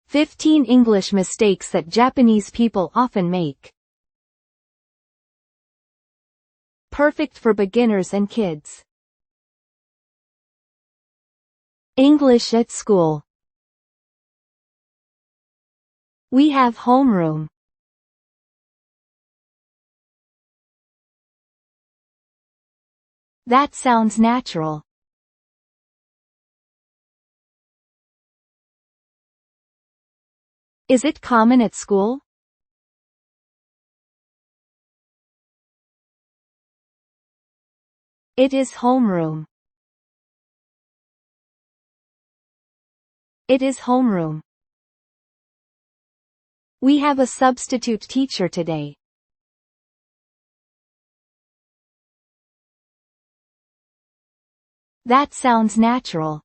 15 English mistakes that Japanese people often make. Perfect for beginners and kids. English at school. We have homeroom. That sounds natural. Is it common at school? It is homeroom. It is homeroom. We have a substitute teacher today. That sounds natural.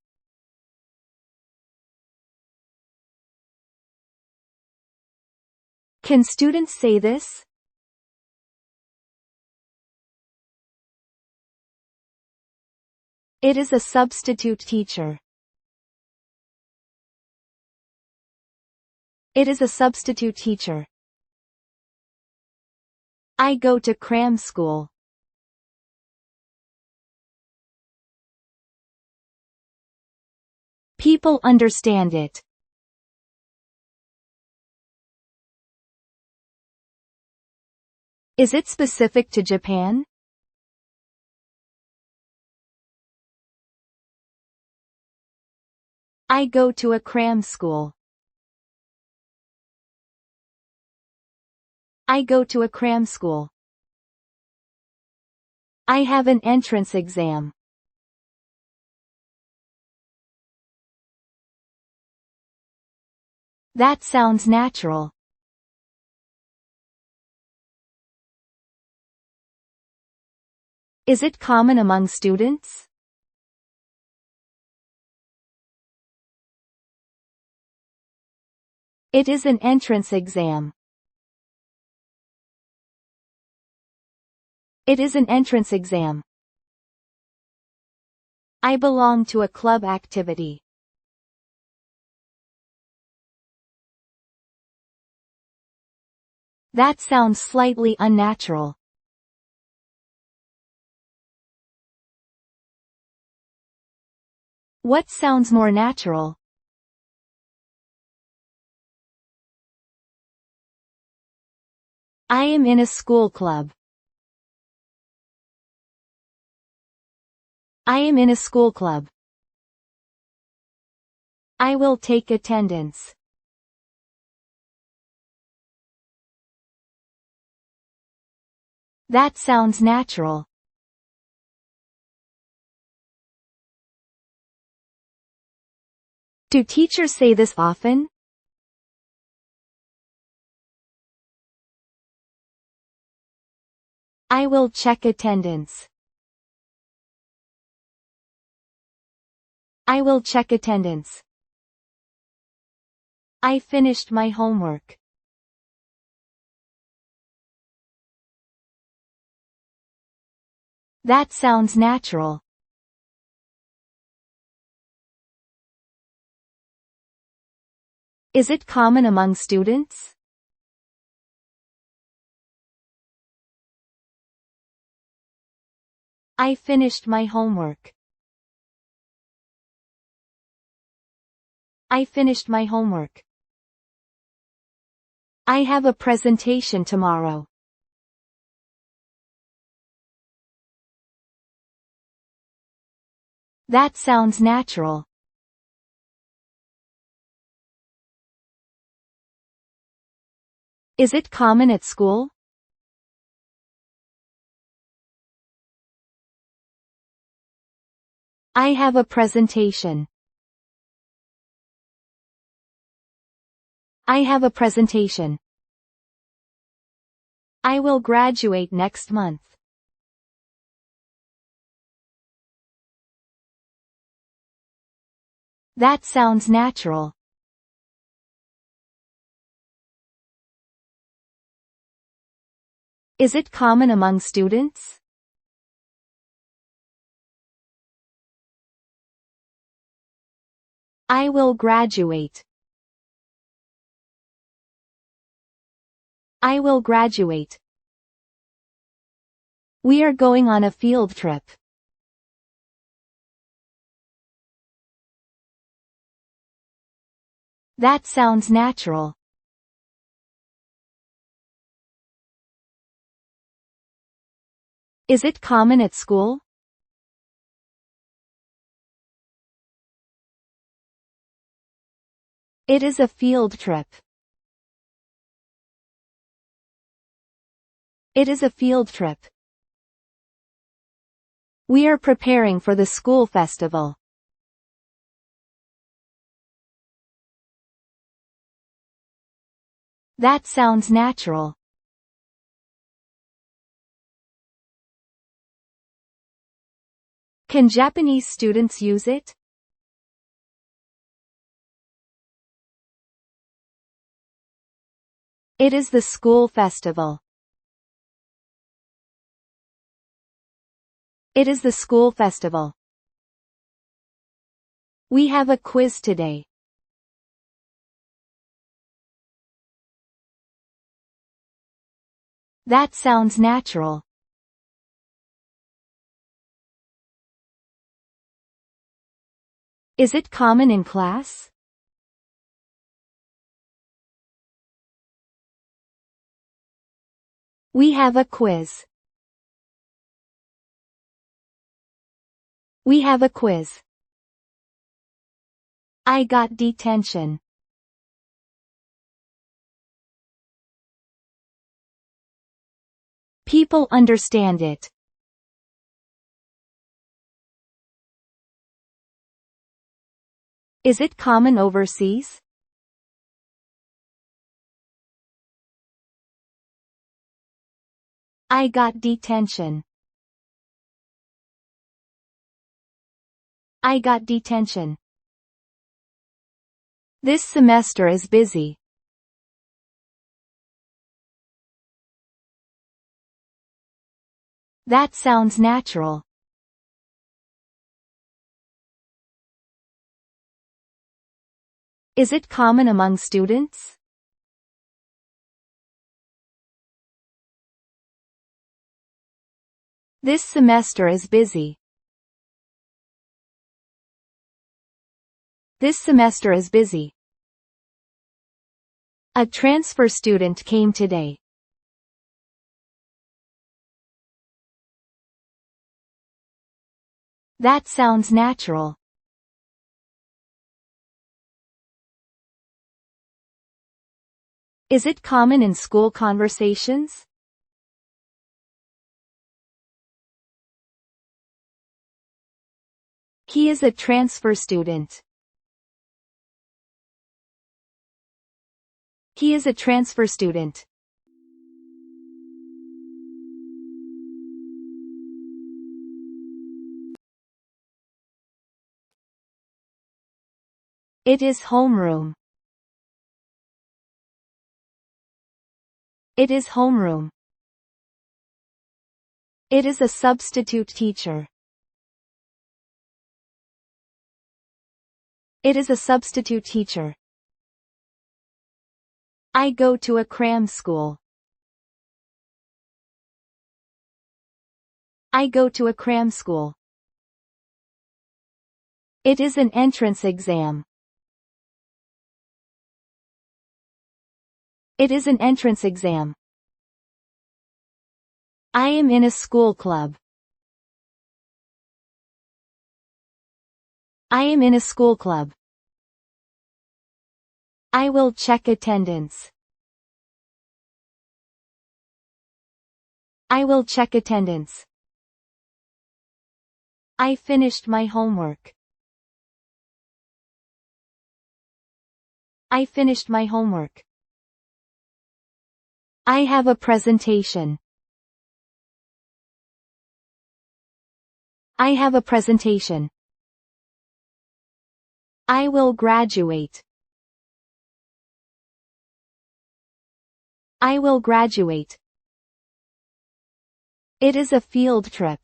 Can students say this? It is a substitute teacher. It is a substitute teacher. I go to cram school. People understand it. Is it specific to Japan? I go to a cram school. I go to a cram school. I have an entrance exam. That sounds natural. Is it common among students? It is an entrance exam. It is an entrance exam. I belong to a club activity. That sounds slightly unnatural. What sounds more natural? I am in a school club. I am in a school club. I will take attendance. That sounds natural. Do teachers say this often? I will check attendance. I will check attendance. I finished my homework. That sounds natural. Is it common among students? I finished my homework. I finished my homework. I have a presentation tomorrow. That sounds natural. Is it common at school? I have a presentation. I have a presentation. I will graduate next month. That sounds natural. Is it common among students? I will graduate. I will graduate. We are going on a field trip. That sounds natural. Is it common at school? It is a field trip. It is a field trip. We are preparing for the school festival. That sounds natural. Can Japanese students use it? It is the school festival. It is the school festival. We have a quiz today. That sounds natural. Is it common in class? We have a quiz. We have a quiz. I got detention. People understand it. Is it common overseas? I got detention. I got detention. This semester is busy. That sounds natural. Is it common among students? This semester is busy. This semester is busy. A transfer student came today. That sounds natural. Is it common in school conversations? He is a transfer student. He is a transfer student. It is homeroom. It is homeroom. It is a substitute teacher. It is a substitute teacher. I go to a cram school. I go to a cram school. It is an entrance exam. It is an entrance exam. I am in a school club. I am in a school club. I will check attendance. I will check attendance. I finished my homework. I finished my homework. I have a presentation. I have a presentation. I will graduate. I will graduate. It is a field trip.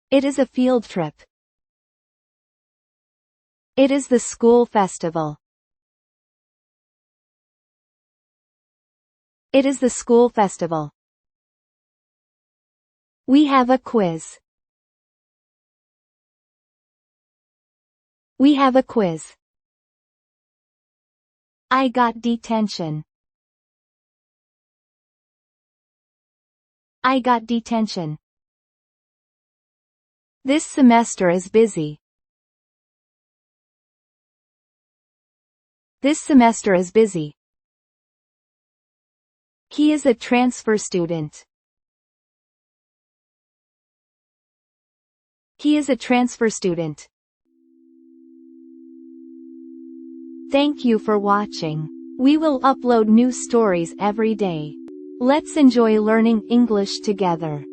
It is a field trip. It is the school festival. It is the school festival. We have a quiz. We have a quiz. I got detention. I got detention. This semester is busy. This semester is busy. He is a transfer student. He is a transfer student. Thank you for watching. We will upload new stories every day. Let's enjoy learning English together.